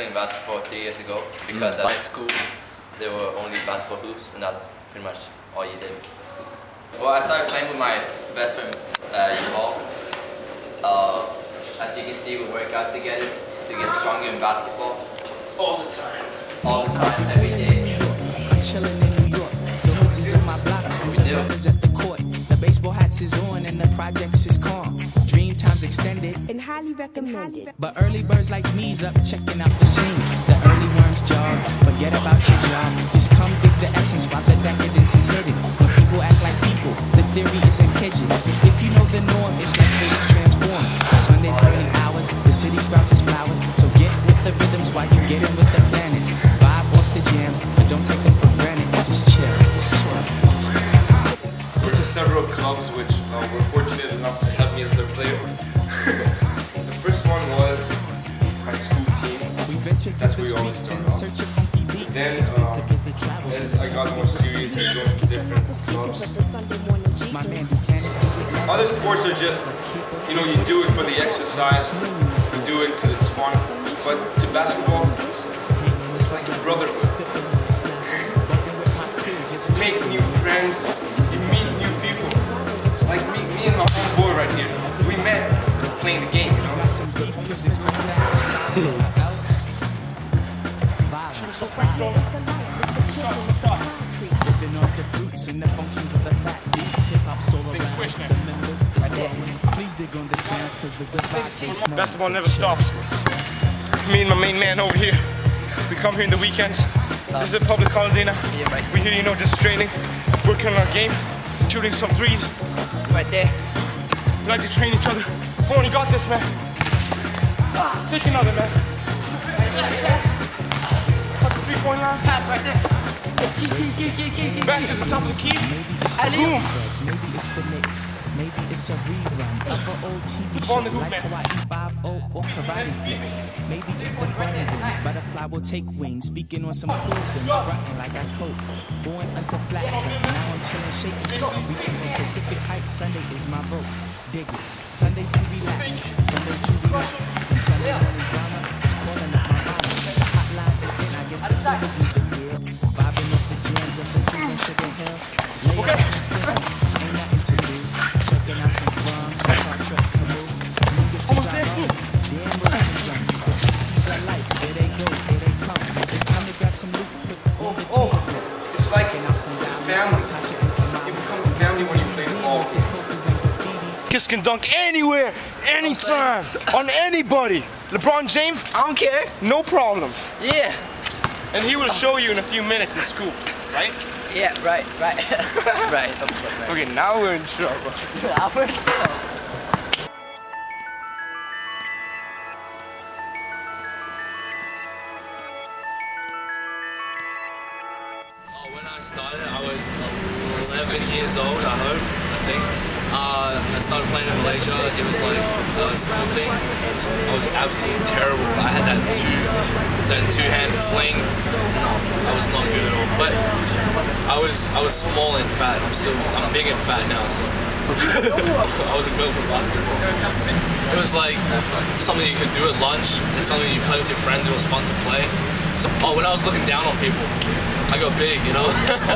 playing basketball 3 years ago because at my school there were only basketball hoops and that's pretty much all you did. Well, I started playing with my best friend Paul. As you can see, we work out together to get stronger in basketball. All the time. All the time, every day. I'm chilling in New York. The hoods is on my block. We do. At the court. The baseball hats is on and the projects is calm. Dream times extended and highly recommended. But early birds like me's up checking out the scene. The early worms jog. Forget about your job. Just come dig the essence while the decadence is hidden. When people act like people, the theory isn't pigeon. If you know the norm, it's like age transform. Sunday's early hours, the city sprouts its flowers. So get with the rhythms while you get in with the planets. Vibe off the jams, but don't take them for granted. Just chill, just chill. There's several clubs which were fortunate enough to have me as their player. The first one was my school team. That's where we always started off. Then, as I got more serious, I joined different clubs. Other sports are just, you know, you do it for the exercise, you do it because it's fun. But to basketball, it's like a brotherhood. You make new friends, you meet new people. Like me and my homeboy right here, we met playing the game, you know? Basketball never stops. Me and my main man over here, we come here in the weekends. This is a public holiday now. We here, you know, just training, working on our game, shooting some threes. Right there. We like to train each other. Come on, you got this, man. Take another, man. Cut the three-point line. Pass right there. Back to the top of the key. Boom. Maybe it's the Knicks. Maybe it's a rerun of an old TV show On the hoop, like man. Hawaii 5-0 or Karate Flicks. Maybe even Bowens. Butterfly will take wings. Speaking on some cool things. Frontin' like I cope. Born under flat. Now I'm chillin' shaking. Reaching on Pacific Heights. Sunday is my vote. Dig it. Sundays to relax. Sundays to relax. Some Sunday morning drama is calling up my mama. The hotline is in. I guess the service need the deal. Vibing off the jams of the on Sugar Hill. Okay. Ain't nothing to do. Checking out some fun. Star Trek canoe. Almost there. Damn right and young. The keys are light. Here they go. Here they come. It's time to grab some loot. Put the tablets. It's like Checking out some family. You become family when you play ball. Kids can dunk anywhere, anytime, on anybody. LeBron James, I don't care. no problem. Yeah. And he will show you in a few minutes in school, right? Yeah, right. Right. Okay, now we're in trouble. When I started, I was 11 years old, I think. I started playing in Malaysia. It was like a school thing. I was absolutely terrible. I had that two-hand fling. I was not good at all. But I was small and fat. I'm big and fat now, so I wasn't built for basketball. It was like something you could do at lunch. It's something you play with your friends. It was fun to play. So, when I was looking down on people, I got big, you know?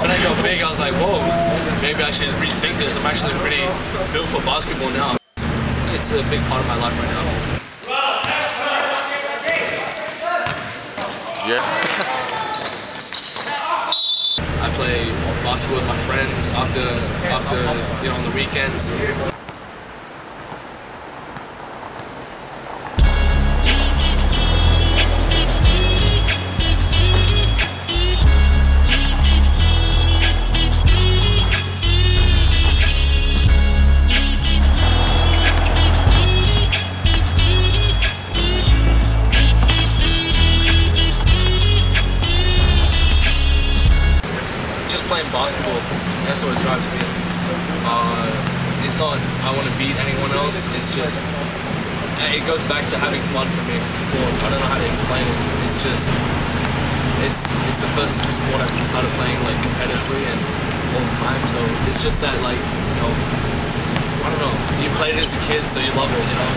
When I got big, I was like, whoa, maybe I should rethink this. I'm actually pretty built for basketball now. It's a big part of my life right now. Yeah. I play basketball with my friends after you know, on the weekends. Playing basketball, that's what drives me. It's not I want to beat anyone else, it's just, it goes back to having fun for me. I don't know how to explain it. It's just, it's the first sport I started playing like competitively and all the time, so it's just that, like, you know, I don't know, you played it as a kid so you love it, you know.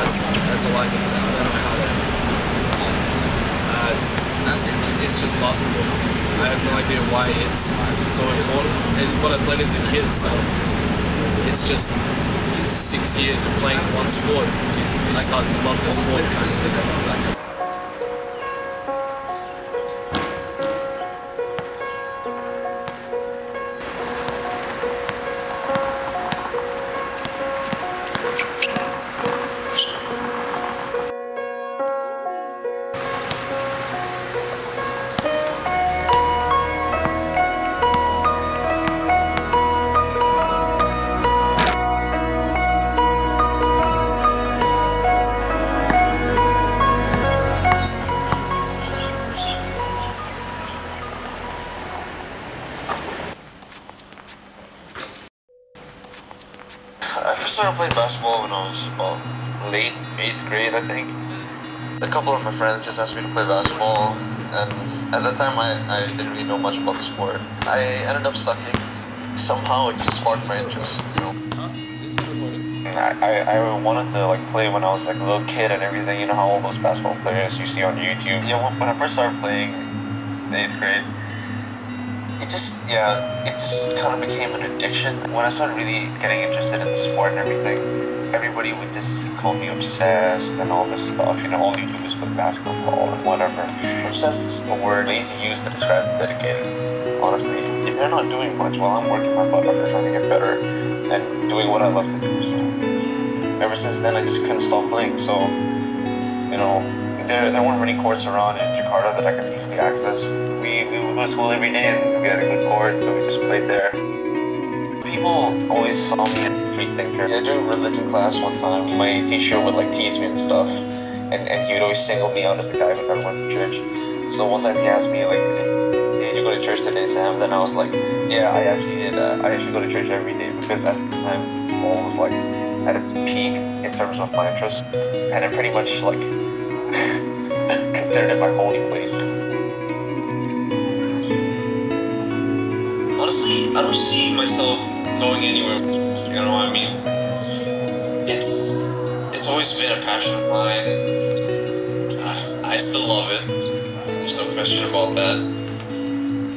That's all I can say. I don't know how to it's just basketball for me. I have no idea why it's so important. It's what I played as a kid, so it's just 6 years of playing one sport. You start to love the sport kind of. I first started playing basketball when I was about late 8th grade, I think. A couple of my friends just asked me to play basketball, and at that time I didn't really know much about the sport. I ended up sucking. Somehow it just sparked my interest, you know. I wanted to like play when I was like a little kid and everything, you know how all those basketball players you see on YouTube. Yeah, when I first started playing in 8th grade, it just kind of became an addiction. When I started really getting interested in the sport and everything, everybody would just call me obsessed and all this stuff. You know, all you do is play basketball and whatever. Obsessed is a word lazy used to describe dedicated. Honestly, if you're not doing much, well, I'm working my butt off for trying to get better and doing what I love to do. So ever since then, I just couldn't stop playing. So, you know, there weren't many courts around in Jakarta that I could easily access. We would go to school every day and we had a good court, so we just played there. People always saw me as a free thinker. Yeah, during religion class one time, my teacher would like tease me and stuff, and he would always single me out as the guy who never went to church. So one time he asked me like, did you go to church today, Sam? Then I was like, yeah, I actually did. I actually go to church every day because at the time school was like at its peak in terms of my interest, and I pretty much like considered it my holy place. Honestly, I don't see myself going anywhere. You know what I mean? It's always been a passion of mine, and I still love it. There's no question about that.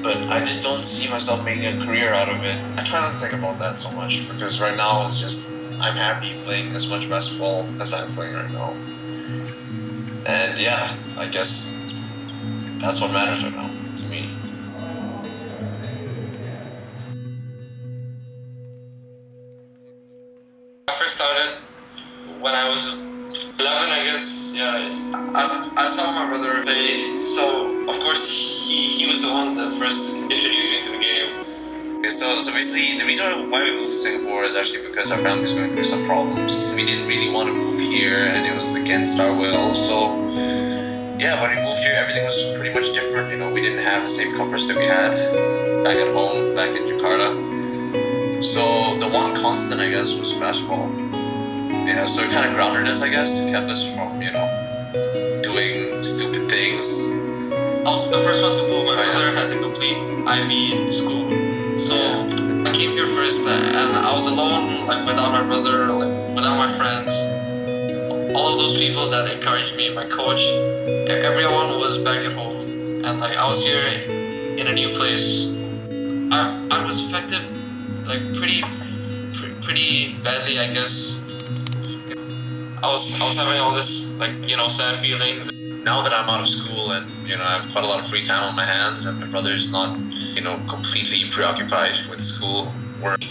But I just don't see myself making a career out of it. I try not to think about that so much because right now it's just I'm happy playing as much basketball as I'm playing right now. And yeah, I guess that's what matters right now to me. I first started when I was 11, I guess. Yeah, I saw my brother play, so of course he was the one that first introduced me to the game. Okay, so basically the reason why we moved to Singapore is actually because our family was going through some problems. We didn't really want to move here and it was against our will, so yeah, when we moved here everything was pretty much different, you know, we didn't have the same comforts that we had back at home, back in Jakarta. So the one constant, I guess, was basketball. You know, so it kind of grounded us, I guess, kept us from, you know, doing stupid things. I was the first one to move. My brother had to complete IB school. So I came here first and I was alone, like without my brother, like without my friends. All of those people that encouraged me, my coach, everyone was back at home. And like I was here in a new place. I was affected like pretty badly, I guess. I was having all this like, you know, sad feelings. Now that I'm out of school and, you know, I have quite a lot of free time on my hands and my brother is not, you know, completely preoccupied with school,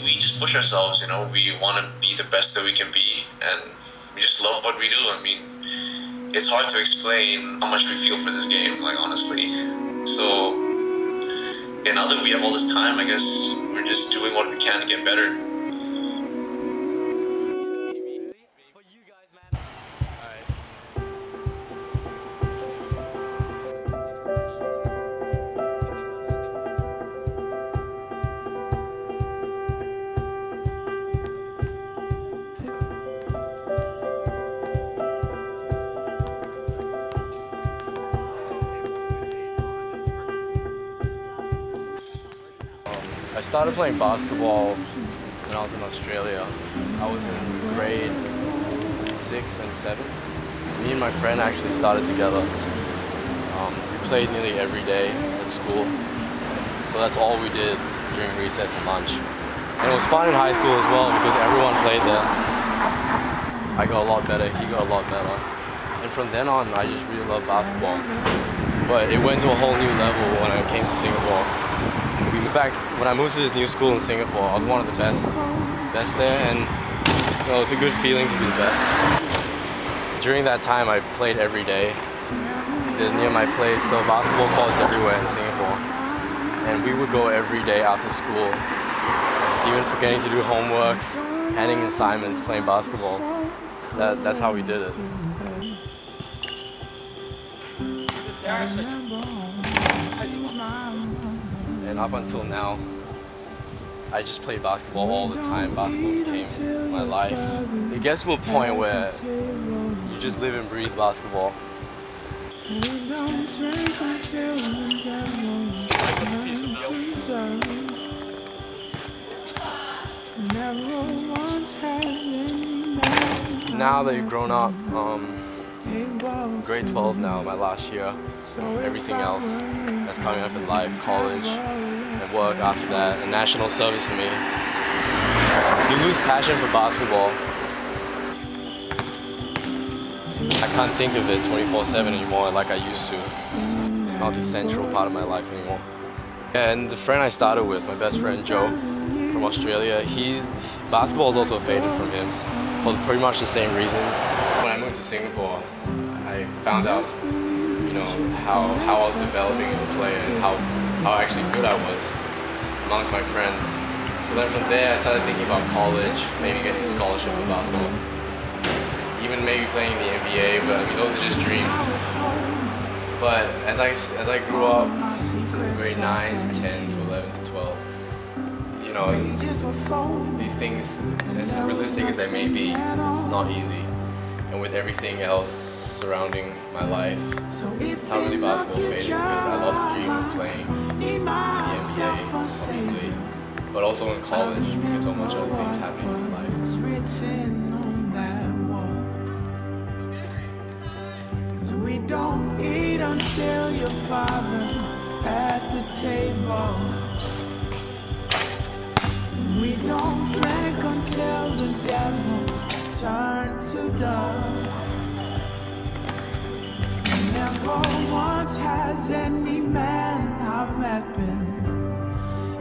we just push ourselves, you know, we want to be the best that we can be and we just love what we do. I mean, it's hard to explain how much we feel for this game, like honestly. So, now that we have all this time, I guess we're just doing what we can to get better. I started playing basketball when I was in Australia. I was in grade 6 and 7. Me and my friend actually started together. We played nearly every day at school, so that's all we did during recess and lunch. And it was fun in high school as well because everyone played there. I got a lot better, he got a lot better. And from then on, I just really loved basketball. But it went to a whole new level when I came to Singapore. In fact, when I moved to this new school in Singapore, I was one of the best there, and you know, it's a good feeling to be the best. During that time, I played every day. Near my place, there were basketball courts everywhere in Singapore, and we would go every day after school, even forgetting to do homework, handing in assignments, playing basketball. That's how we did it. And up until now, I just play basketball all the time. Basketball became my life. It gets to a point where you just live and breathe basketball. Now that you've grown up, grade 12 now, my last year, everything else that's coming up in life, college, and work after that, and national service for me. You lose passion for basketball. I can't think of it 24/7 anymore like I used to. It's not the central part of my life anymore. And the friend I started with, my best friend Joe from Australia, basketball is also faded from him for pretty much the same reasons. When I moved to Singapore, I found out, you know, how I was developing as a player and how actually good I was amongst my friends. So then from there I started thinking about college, maybe getting a scholarship for basketball. Even maybe playing the NBA, but I mean those are just dreams. But as I grew up from grade 9 to 10 to 11 to 12, you know, these things, as realistic as they may be, it's not easy. And with everything else surrounding my life, it's not really basketball faded because I lost the dream of playing in the NBA, obviously, but also in college because so much other things happening in my life. We don't eat until your father's at the table. We don't drink until the devil turns to dust. Never once has any man I've met been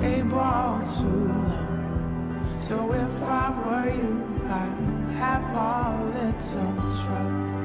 able to love. So if I were you, I'd have a little trust.